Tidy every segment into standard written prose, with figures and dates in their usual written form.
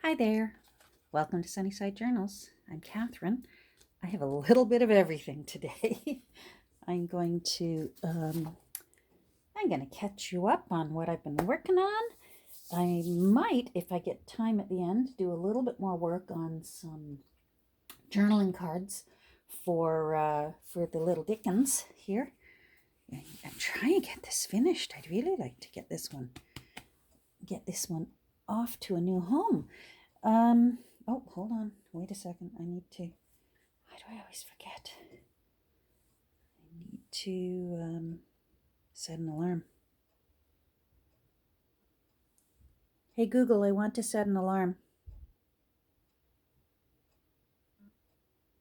Hi there. Welcome to Sunnyside Journals. I'm Catherine. I have a little bit of everything today. I'm going to catch you up on what I've been working on. I might, if I get time at the end, do a little bit more work on some journaling cards for the little Dickens here. I'm trying to get this finished. I'd really like to get this one off to a new home. Oh, hold on. Wait a second. I need to. Why do I always forget? I need to set an alarm. Hey Google, I want to set an alarm.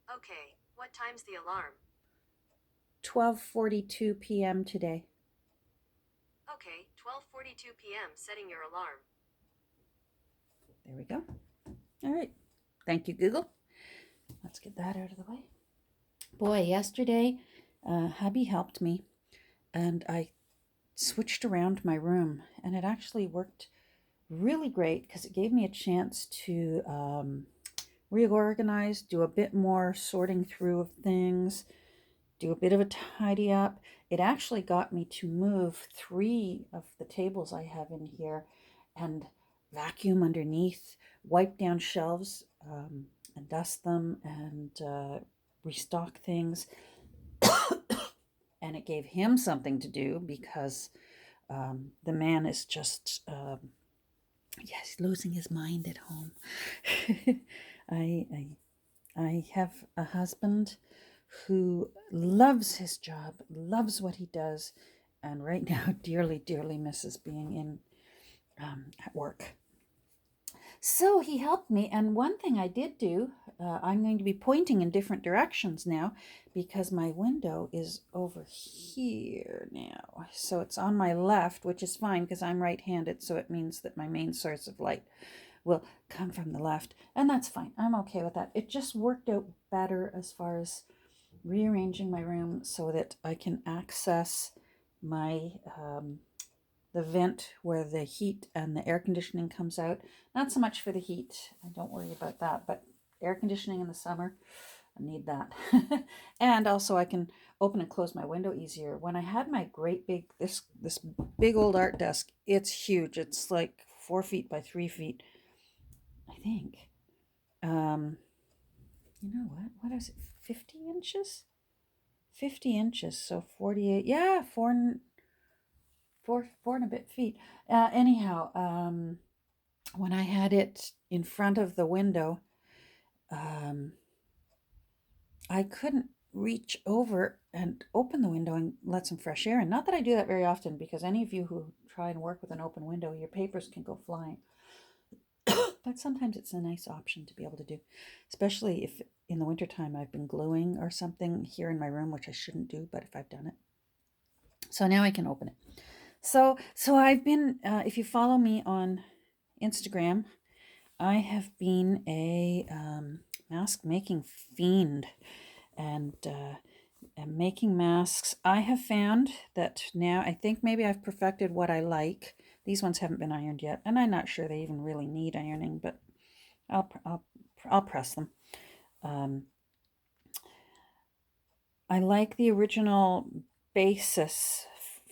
Okay, what time's the alarm? 12:42 p.m. today. Okay, 12:42 p.m. setting your alarm. There we go. All right. Thank you, Google. Let's get that out of the way. Boy, yesterday, hubby helped me and I switched around my room, and it actually worked really great because it gave me a chance to reorganize, do a bit more sorting through of things, do a bit of a tidy up. It actually got me to move 3 of the tables I have in here and vacuum underneath, wipe down shelves, and dust them and restock things. And it gave him something to do because the man is just, yes, losing his mind at home. I, I, I have a husband who loves his job, loves what he does, and right now dearly, dearly misses being in at work. So he helped me, and one thing I did do, I'm going to be pointing in different directions now because my window is over here now. So it's on my left, which is fine because I'm right-handed, so it means that my main source of light will come from the left, and that's fine. I'm okay with that. It just worked out better as far as rearranging my room so that I can access my the vent where the heat and the air conditioning comes out. Not so much for the heat, I don't worry about that, but air conditioning in the summer, I need that. And also I can open and close my window easier. When I had my great big, this big old art desk, it's huge. It's like 4 feet by 3 feet, I think. Um, you know what is it, 50 inches? 50 inches, so 48, yeah, four and a bit feet. Anyhow, when I had it in front of the window, um, I couldn't reach over and open the window and let some fresh air in. Not that I do that very often, because any of you who try and work with an open window, your papers can go flying. But sometimes it's a nice option to be able to do, especially if in the wintertime I've been gluing or something here in my room, which I shouldn't do, but if I've done it. So now I can open it. So I've been, if you follow me on Instagram, I have been a mask making fiend, and making masks. I have found that now I think maybe I've perfected what I like. These ones haven't been ironed yet, and I'm not sure they even really need ironing, but I'll press them. Um, I like the original basis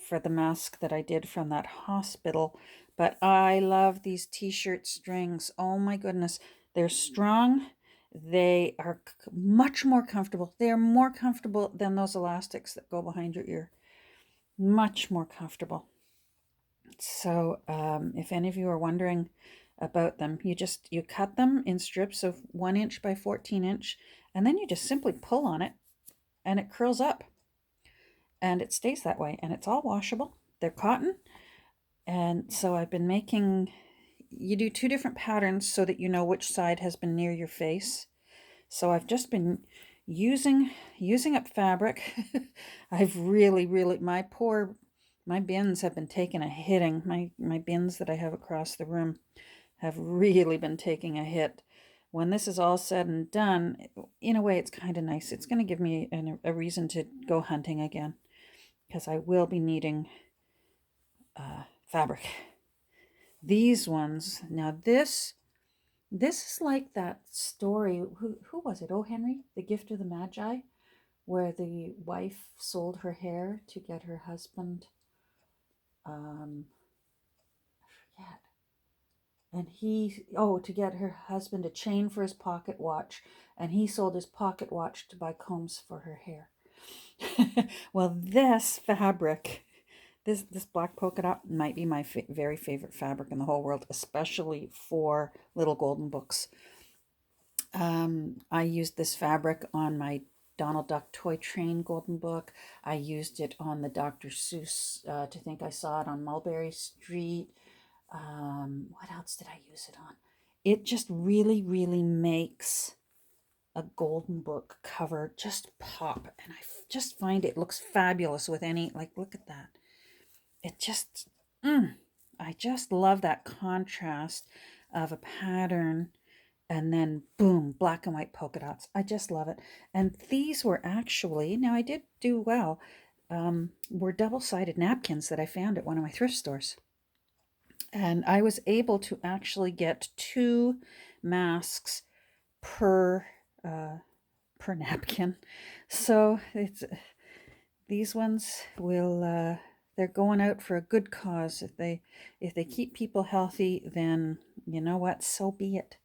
for the mask that I did from that hospital, but I love these t-shirt strings. Oh my goodness, they're strong. They are much more comfortable. They are more comfortable than those elastics that go behind your ear. Much more comfortable. So if any of you are wondering about them, you cut them in strips of 1 inch by 14 inch, and then you just simply pull on it and it curls up and it stays that way, and it's all washable. They're cotton. And so I've been making, you do 2 different patterns so that you know which side has been near your face. So I've just been using up fabric. I've really, my bins have been taking a hitting. My bins that I have across the room have really been taking a hit. When this is all said and done, in a way, it's kind of nice. It's going to give me a reason to go hunting again, because I will be needing fabric. These ones, now This is like that story. Who was it? O. Henry, The Gift of the Magi, where the wife sold her hair to get her husband. I forget. And to get her husband a chain for his pocket watch, and he sold his pocket watch to buy combs for her hair. Well, this fabric, this black polka dot might be my very favorite fabric in the whole world, especially for little golden books. I used this fabric on my Donald Duck Toy Train golden book. I used it on the Dr. Seuss To Think I Saw It on Mulberry Street. What else did I use it on? It just really, really makes a golden book cover just pop. And I just find it looks fabulous with any, like, look at that. It just, I just love that contrast of a pattern and then boom, black and white polka dots. I just love it. And these were actually, now I did do well, were double-sided napkins that I found at one of my thrift stores. And I was able to actually get 2 masks per napkin. So these ones will they're going out for a good cause. If they keep people healthy, then you know what, so be it.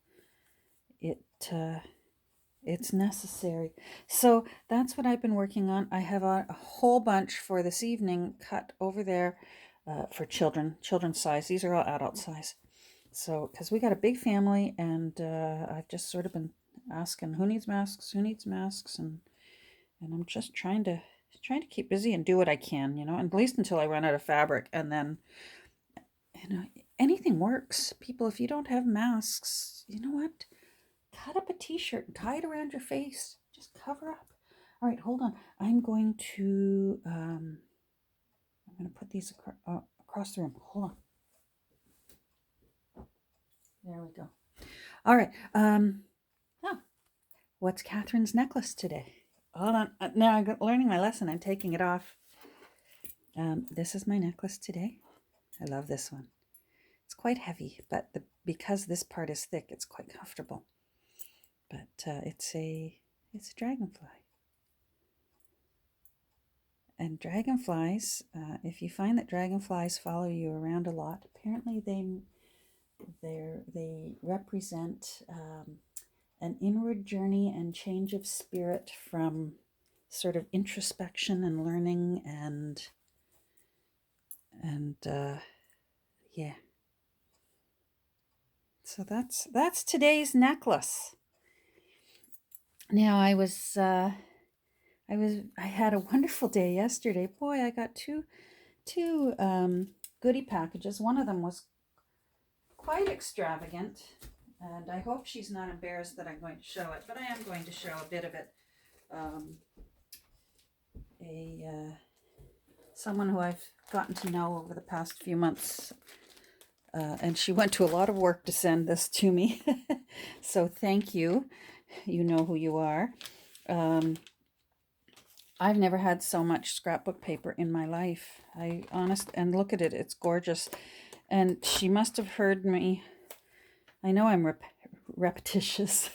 It's necessary. So that's what I've been working on. I have a whole bunch for this evening cut over there for children's size. These are all adult size. So, because we got a big family, and I've just sort of been asking who needs masks, and I'm just trying to keep busy and do what I can, at least until I run out of fabric, and then anything works. People, if you don't have masks, you know what? Cut up a t-shirt and tie it around your face. Just cover up. All right, hold on. I'm going to put these across the room. Hold on. There we go. All right. What's Catherine's necklace today? Hold on. Now I'm learning my lesson. I'm taking it off. This is my necklace today. I love this one. It's quite heavy, but because this part is thick, it's quite comfortable. But it's a dragonfly. And dragonflies, if you find that dragonflies follow you around a lot, apparently they represent an inward journey and change of spirit from sort of introspection and learning and yeah. So that's today's necklace. Now I had a wonderful day yesterday. Boy, I got two goodie packages. One of them was quite extravagant, and I hope she's not embarrassed that I'm going to show it, but I am going to show a bit of it. Someone who I've gotten to know over the past few months, and she went to a lot of work to send this to me. So thank you. You know who you are. I've never had so much scrapbook paper in my life. And look at it, it's gorgeous. And she must have heard me. I know I'm repetitious,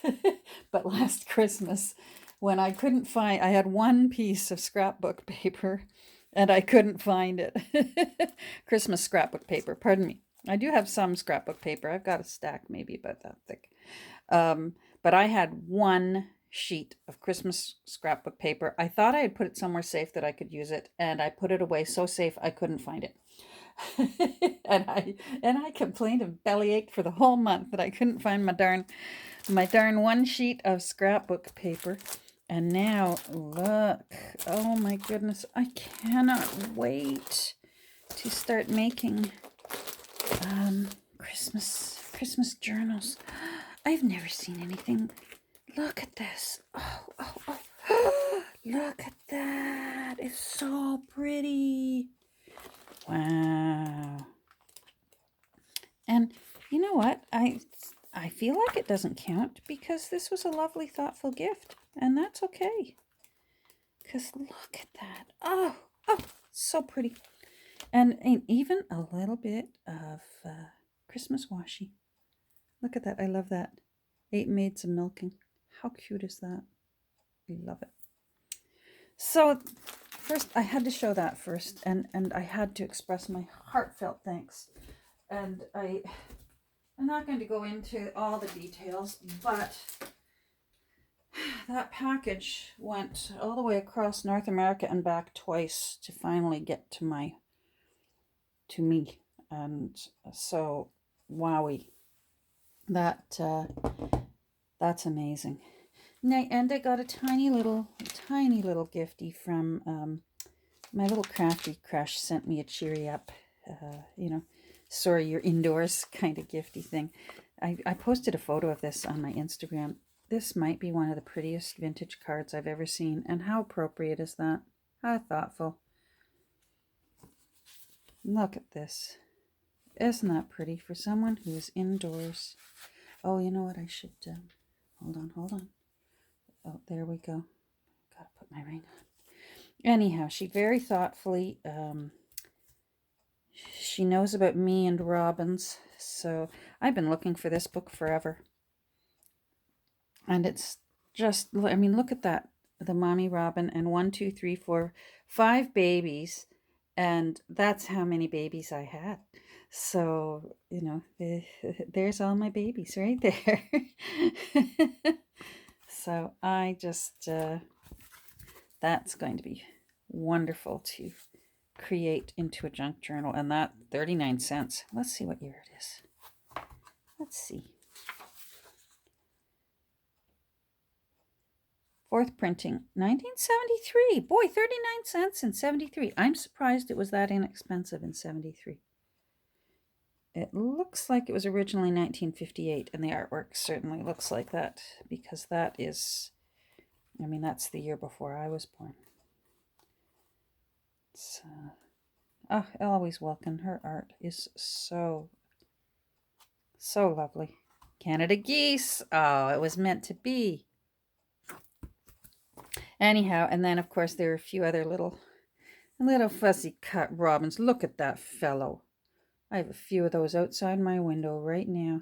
but last Christmas, when I couldn't find, I had one piece of scrapbook paper, and I couldn't find it. Christmas scrapbook paper, pardon me. I do have some scrapbook paper. I've got a stack maybe about that thick. But I had one sheet of Christmas scrapbook paper. I thought I had put it somewhere safe that I could use it, and I put it away so safe I couldn't find it. and I complained and bellyached for the whole month that I couldn't find my darn one sheet of scrapbook paper. And now look, oh my goodness, I cannot wait to start making Christmas journals. I've never seen anything. Look at this. Oh. Look at that. It's so pretty. Wow. And you know what? I feel like it doesn't count because this was a lovely, thoughtful gift. And that's okay. Because look at that. Oh, so pretty. And even a little bit of Christmas washi. Look at that. I love that. 8 Maids of Milking. How cute is that? We love it. So first I had to show that first, and I had to express my heartfelt thanks. And I'm not going to go into all the details, but that package went all the way across North America and back twice to finally get to me. And so, wowie, that's amazing. And I got a tiny little gifty from my little crafty crush. Sent me a cheery up, sorry you're indoors kind of gifty thing. I posted a photo of this on my Instagram. This might be one of the prettiest vintage cards I've ever seen, and how appropriate is that? How thoughtful. Look at this. Isn't that pretty for someone who's indoors? Oh, you know what? I should, hold on. Oh, there we go. Gotta put my ring on. Anyhow, she very thoughtfully, she knows about me and robins. So I've been looking for this book forever. And it's just, I mean, look at that. The mommy robin and 1, 2, 3, 4, 5 babies. And that's how many babies I had. So, there's all my babies right there. So I just, that's going to be wonderful to create into a junk journal. And that 39 cents. Let's see what year it is. Let's see. Fourth printing, 1973. Boy, 39 cents in 73. I'm surprised it was that inexpensive in 73. It looks like it was originally 1958, and the artwork certainly looks like that, because that is, I mean, that's the year before I was born. It's, Eloise Wilkin, her art is so lovely. Canada geese. Oh, it was meant to be. Anyhow, and then of course there are a few other little fuzzy cut robins. Look at that fellow. I have a few of those outside my window right now.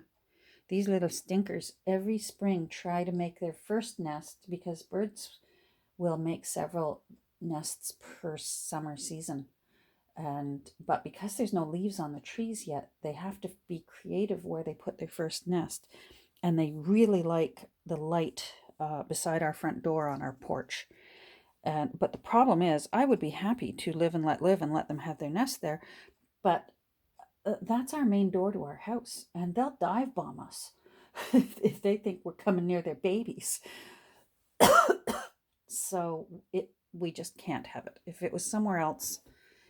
These little stinkers every spring try to make their first nest, because birds will make several nests per summer season. But because there's no leaves on the trees yet, they have to be creative where they put their first nest. And they really like the light beside our front door on our porch. But the problem is, I would be happy to live and let them have their nest there. But that's our main door to our house, and they'll dive bomb us if they think we're coming near their babies. So we just can't have it. If it was somewhere else,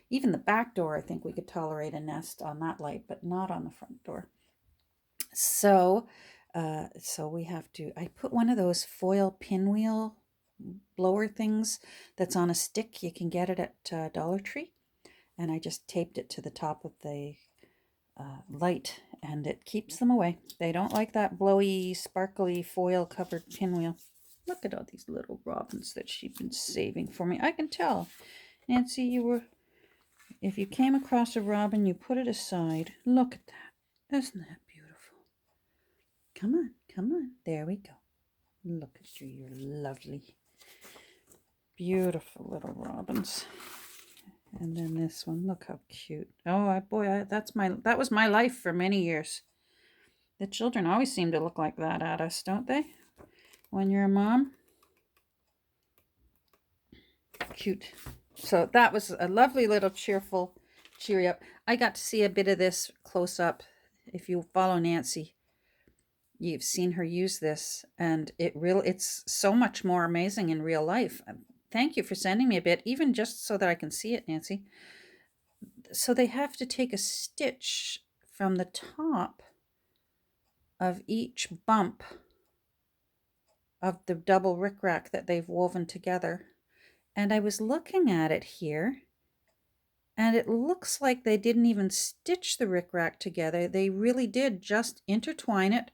even the back door, I think we could tolerate a nest on that light, but not on the front door. So we have to, I put one of those foil pinwheel blower things that's on a stick. You can get it at Dollar Tree. And I just taped it to the top of the light, and it keeps them away. They don't like that blowy, sparkly, foil-covered pinwheel. Look at all these little robins that she's been saving for me. I can tell, Nancy, if you came across a robin, you put it aside. Look at that. Isn't that beautiful? Come on. There we go. Look at you. You're lovely. Beautiful little robins. And then this one, look how cute. Oh boy, that was my life for many years. The children always seem to look like that at us, don't they? When you're a mom. Cute. So that was a lovely little cheery up. I got to see a bit of this close up. If you follow Nancy, you've seen her use this, and it's so much more amazing in real life. Thank you for sending me a bit, even just so that I can see it, Nancy. So they have to take a stitch from the top of each bump of the double rickrack that they've woven together. And I was looking at it here, and it looks like they didn't even stitch the rickrack together. They really did just intertwine it,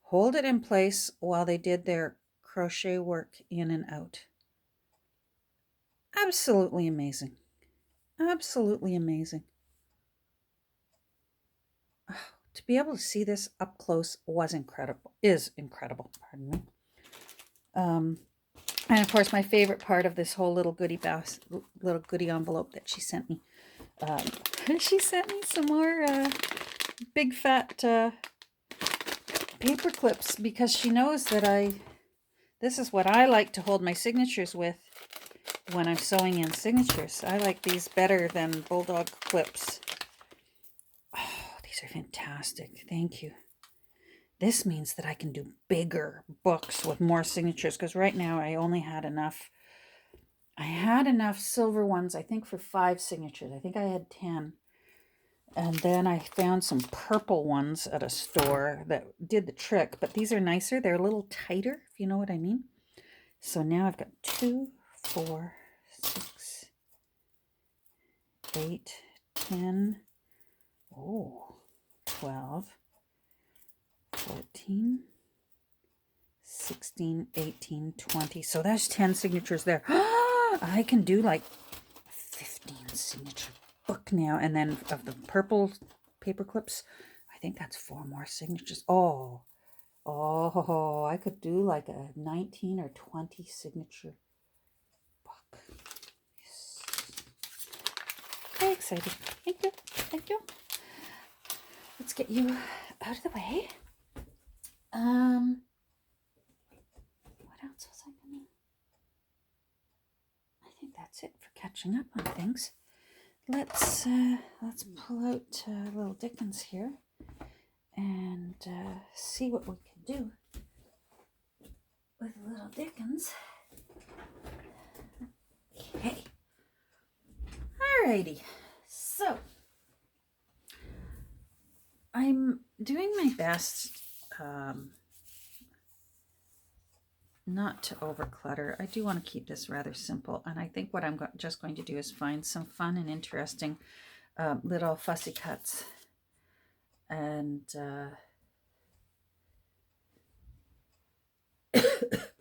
hold it in place while they did their crochet work in and out. Absolutely amazing. Absolutely amazing. Oh, to be able to see this up close was incredible. Is incredible. Pardon me. And of course, my favorite part of this whole little goodie envelope that she sent me. She sent me some more big fat paper clips because she knows that this is what I like to hold my signatures with when I'm sewing in signatures. I like these better than Bulldog clips. Oh, these are fantastic. Thank you. This means that I can do bigger books with more signatures because right now I only had enough. I had enough silver ones, I think, for 5 signatures. I think I had 10. And then I found some purple ones at a store that did the trick, but these are nicer. They're a little tighter, if you know what I mean. So now I've got 2, 4, 6, 8, 10, 12, 14, 16, 18, 20. So there's 10 signatures there. I can do like 15 signature book now. And then of the purple paper clips, I think that's 4 more signatures. Oh, I could do like a 19 or 20 signature book. Yes. Very excited. Thank you. Thank you. Let's get you out of the way. What else was I gonna? I think that's it for catching up on things. Let's pull out little Dickens here and see what we can do with little Dickens. Okay. Alrighty. So I'm doing my best not to overclutter. I do want to keep this rather simple, and I think what I'm just going to do is find some fun and interesting little fussy cuts, and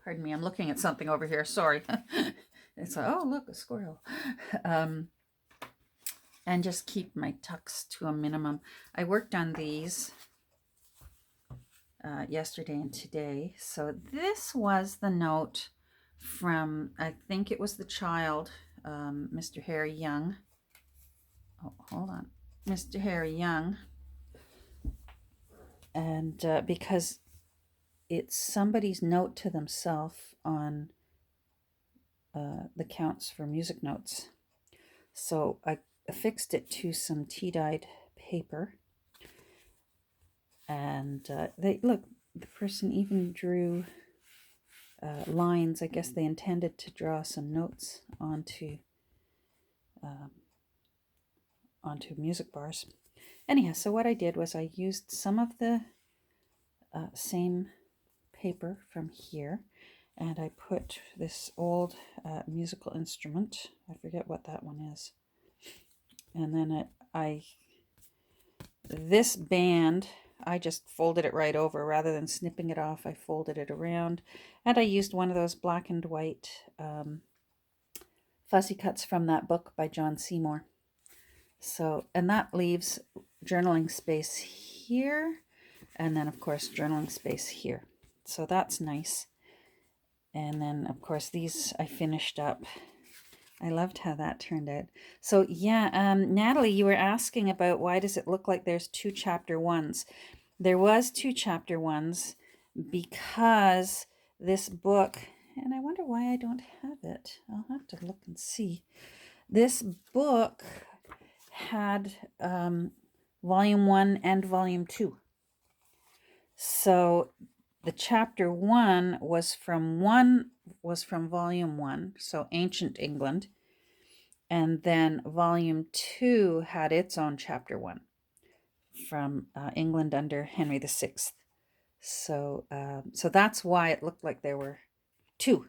pardon me, I'm looking at something over here. Sorry. It's like, oh look, a squirrel. And just keep my tucks to a minimum. I worked on these yesterday and today. So this was the note from, I think it was the child, Mr. Harry Young. Oh, hold on. Mr. Harry Young. And because it's somebody's note to themselves on the counts for music notes. So I affixed it to some tea-dyed paper. And look, the person even drew lines. I guess they intended to draw some notes onto music bars. Anyhow, so what I did was I used some of the same paper from here, and I put this old musical instrument. I forget what that one is. And then this band, I just folded it right over. Rather than snipping it off, I folded it around. And I used one of those black and white fussy cuts from that book by John Seymour. So, and that leaves journaling space here. And then, of course, journaling space here. So that's nice. And then, of course, these I finished up. I loved how that turned out. So yeah, Natalie, you were asking about why does it look like there's 2 chapter 1s. There was 2 chapter 1s because this book, and I wonder why I don't have it. I'll have to look and see. This book had volume 1 and volume 2. So the chapter 1 was from volume 1, so Ancient England, and then volume 2 had its own chapter 1 from England under Henry VI. So so that's why it looked like there were 2.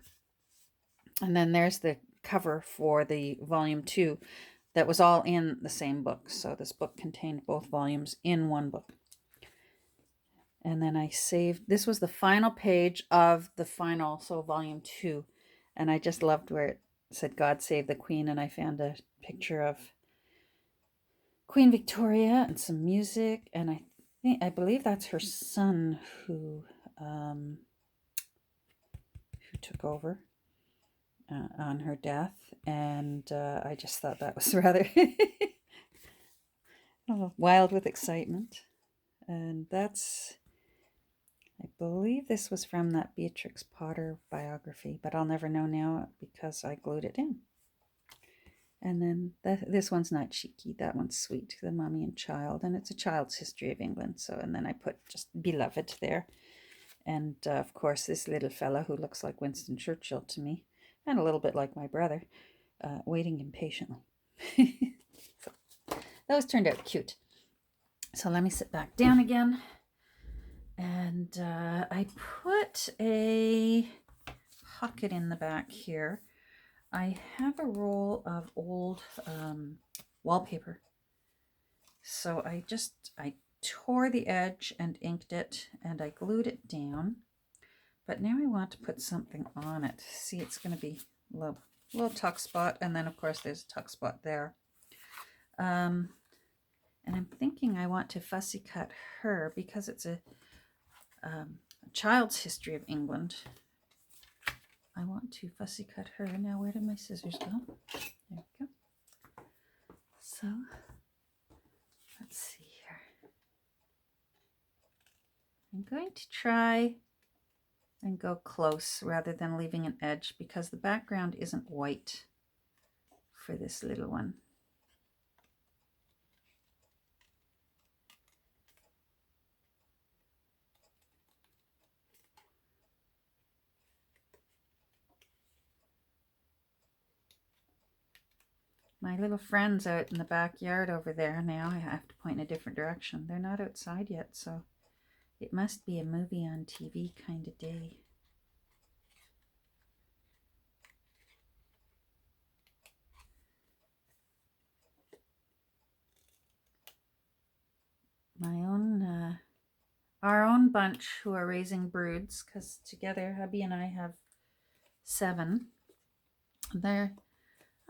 And then there's the cover for the volume 2 that was all in the same book. So this book contained both volumes in one book. And then I saved, this was the final page of the final, so volume 2. And I just loved where it said, God Save the Queen. And I found a picture of Queen Victoria and some music. And I believe that's her son who took over on her death, and I just thought that was rather wild with excitement. And that's, I believe this was from that Beatrix Potter biography, but I'll never know now because I glued it in. And then this one's not cheeky. That one's sweet. The Mummy and Child. And it's a child's history of England. So, and then I put just beloved there. And of course, this little fella who looks like Winston Churchill to me, and a little bit like my brother, waiting impatiently. So, those turned out cute. So let me sit back down again. And I put a pocket in the back here. I have a roll of old wallpaper. So I tore the edge and inked it, and I glued it down. But now I want to put something on it. See, it's going to be a little tuck spot, and then of course there's a tuck spot there. And I'm thinking I want to fussy cut her because it's a child's history of England. I want to fussy cut her. Now, where did my scissors go? There we go. So, let's see here. I'm going to try and go close rather than leaving an edge because the background isn't white for this little one. My little friends out in the backyard over there now, I have to point in a different direction. They're not outside yet, so it must be a movie on TV kind of day. Our own bunch who are raising broods, because together hubby and I have 7.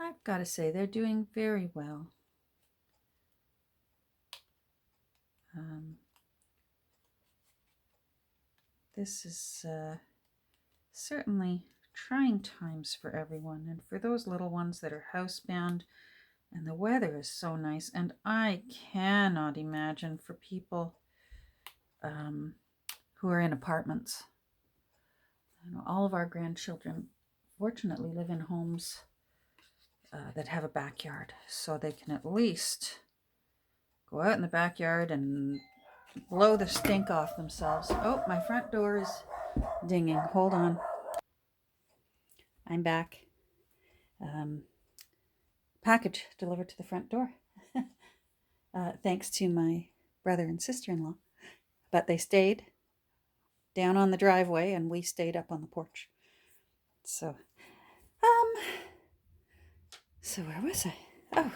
I've got to say, they're doing very well. This is certainly trying times for everyone, and for those little ones that are housebound, and the weather is so nice, and I cannot imagine for people who are in apartments. You know, all of our grandchildren fortunately live in homes that have a backyard, so they can at least go out in the backyard and blow the stink off themselves. Oh, my front door is dinging. Hold on. I'm back. Package delivered to the front door. Thanks to my brother and sister-in-law. But they stayed down on the driveway and we stayed up on the porch. So where was I? Oh,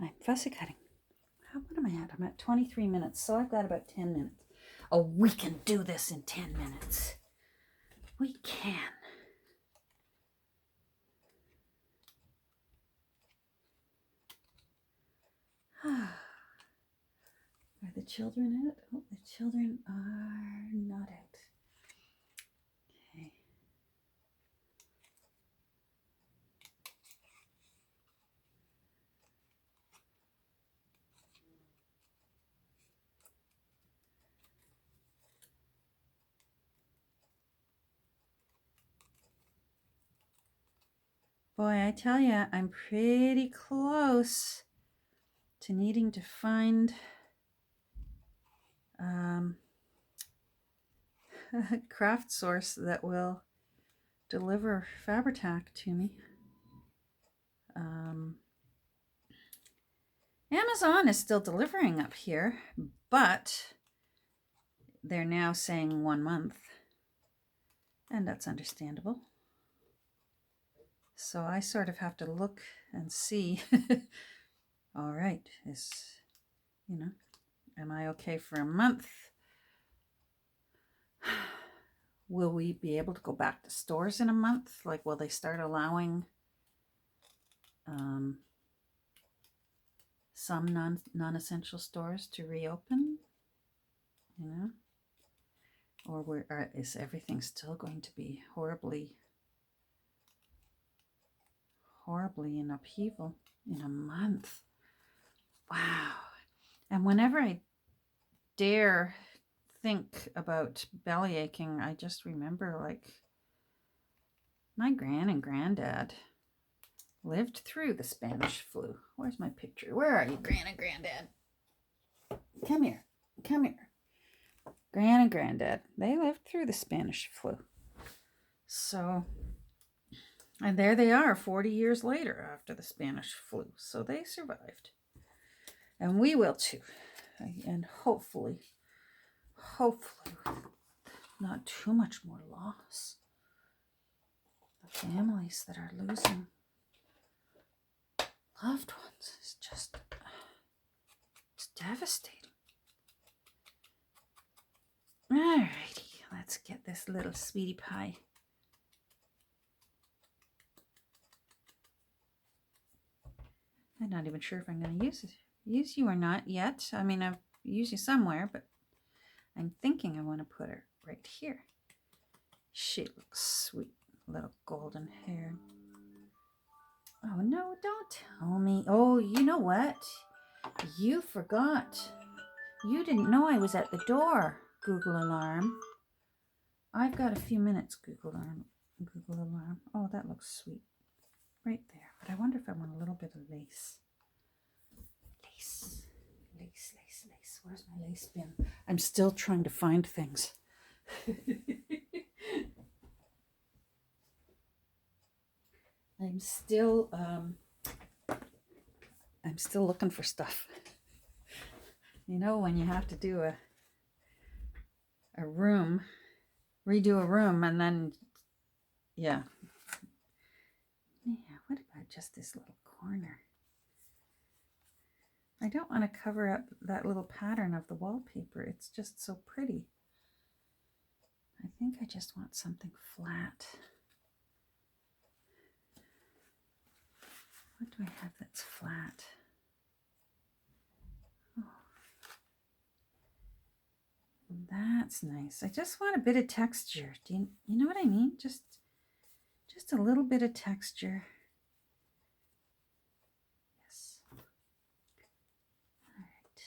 I'm fussy cutting. What am I at? I'm at 23 minutes, so I've got about 10 minutes. Oh, we can do this in 10 minutes. We can. Are the children out? Oh, the children are not out. Okay. Boy, I tell you, I'm pretty close to needing to find a craft source that will deliver Fabri-Tac to me. Amazon is still delivering up here, but they're now saying 1 month, and that's understandable. So I sort of have to look and see. All right, am I okay for a month? Will we be able to go back to stores in a month? Like, will they start allowing some non-essential stores to reopen? you know? Or is everything still going to be horribly in upheaval in a month? Wow. And whenever I dare think about belly aching, I just remember, like, my gran and granddad lived through the Spanish flu. Where's my picture? Where are you, gran and granddad? Come here. Come here. Gran and granddad, they lived through the Spanish flu. So, and there they are 40 years later after the Spanish flu. So they survived. And we will too. And hopefully, not too much more loss. The families that are losing loved ones is just, it's devastating. Alrighty, let's get this little sweetie pie. I'm not even sure if I'm going to use you or not yet. I mean, I've used you somewhere, but I'm thinking I want to put her right here. She looks sweet, little golden hair. Oh no, don't tell me. Oh, you know what? You forgot. You didn't know I was at the door, Google Alarm. I've got a few minutes, Google Alarm. Oh, that looks sweet. Right there. But I wonder if I want a little bit of lace. Lace. Where's my lace bin? I'm still trying to find things. I'm still looking for stuff. You know, when you have to do a room, redo a room, and then yeah, what about just this little corner? I don't want to cover up that little pattern of the wallpaper. It's just so pretty. I think I just want something flat. What do I have that's flat? Oh, that's nice. I just want a bit of texture. Do you know what I mean? Just a little bit of texture. Yes. All right.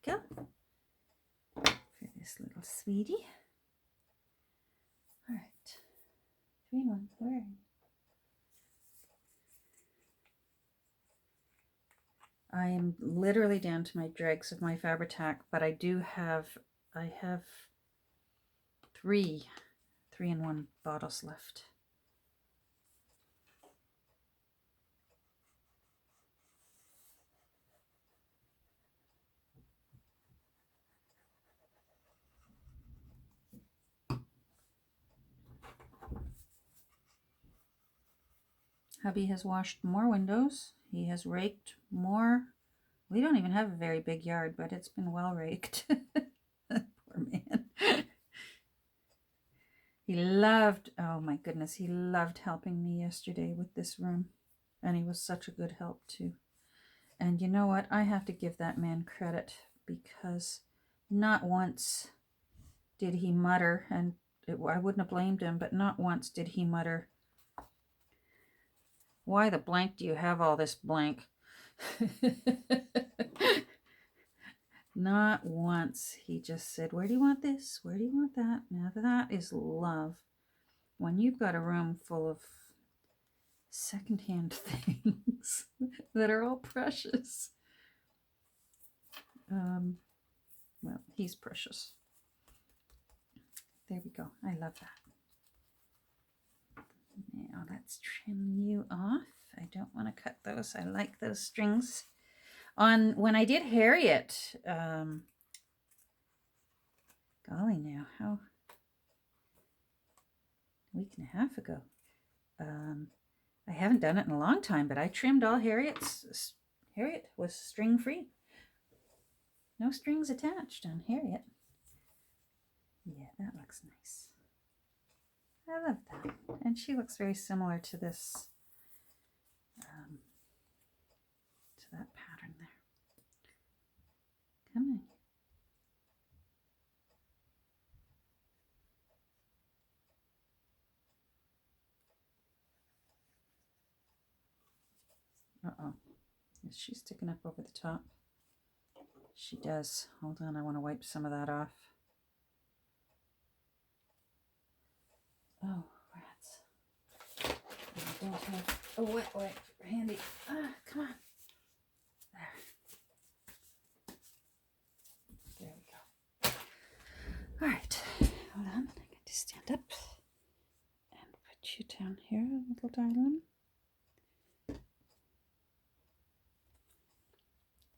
There we go. For this little sweetie. All right. 3, 1, where are you? I am literally down to my dregs of my Fabri-Tac, but I have 3 in 1 bottles left. Hubby has washed more windows. He has raked more. We don't even have a very big yard, but it's been well raked. Poor man. He loved, oh my goodness, he loved helping me yesterday with this room. And he was such a good help too. And you know what? I have to give that man credit, because not once did he mutter, and I wouldn't have blamed him, but not once did he mutter, "Why the blank do you have all this blank?" Not once. He just said, "Where do you want this? Where do you want that?" Now that is love. When you've got a room full of secondhand things that are all precious. Well, he's precious. There we go. I love that. Now let's trim you off. I don't want to cut those. I like those strings. When I did Harriet, golly now, how, a week and a half ago. I haven't done it in a long time, but I trimmed all Harriet's. Harriet was string free. No strings attached on Harriet. Yeah, that looks nice. I love that. And she looks very similar to this that pattern there. Come on. Uh-oh. Is she sticking up over the top? She does. Hold on, I want to wipe some of that off. Oh, rats. I don't have a wet wipe handy. Ah, come on. There we go. All right, hold on. I got to stand up and put you down here, little darling.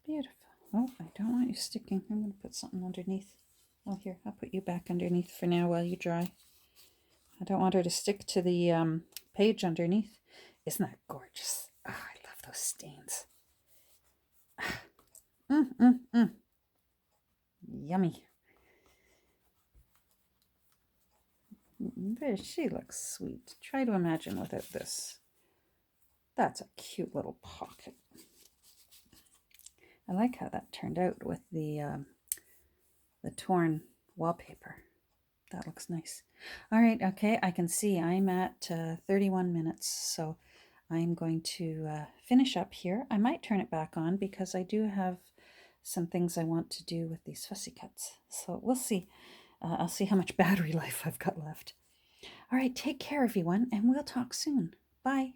Beautiful. Oh, I don't want you sticking. I'm going to put something underneath. Oh, here, I'll put you back underneath for now while you dry. I don't want her to stick to the page underneath. Isn't that gorgeous? Oh, I love those stains. Yummy. There, she looks sweet. Try to imagine without this. That's a cute little pocket. I like how that turned out with the torn wallpaper. That looks nice. All right, okay, I can see I'm at 31 minutes, so I'm going to finish up here. I might turn it back on because I do have some things I want to do with these fussy cuts. So we'll see. I'll see how much battery life I've got left. All right, take care, everyone, and we'll talk soon. Bye.